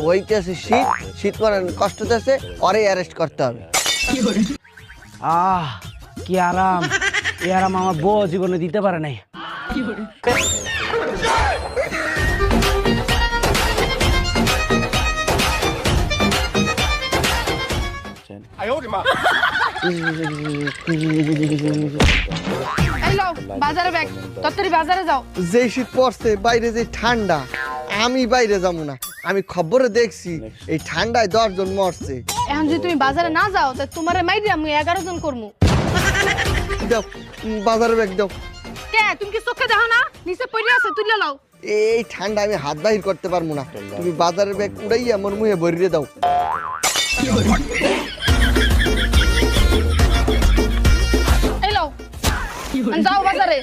হইতেছে শীত, শীত মানে কষ্ট হতেছে, ওরে অ্যারেস্ট করতে হবে। কি আরাম, এই আরাম আমার বউ জীবনে দিতে পারে নাই। এই লও বাজারে ব্যাগ, তত্তরি বাজারে যাও। যে শীত পড়ছে, বাইরে যে ঠান্ডা, আমি বাইরে যাবো না। আমি খবরে দেখছি এই ঠান্ডায় 10 জন মরছে। এখন যদি তুমি বাজারে না যাও তা তোমারে মাইরে আমি 11 জন করমু। দাও বাজারে ব্যাগ দাও। কে তুমি কি চোখে দেখো না? নিচে পড়ে আছে, তুলে লও। এই ঠান্ডা আমি হাত বাহির করতে পারবো না, তুমি বাজারের ব্যাগ উড়াইয়া আমার মুহে ভরিয়ে দাও। এই লও যাও বাজারে।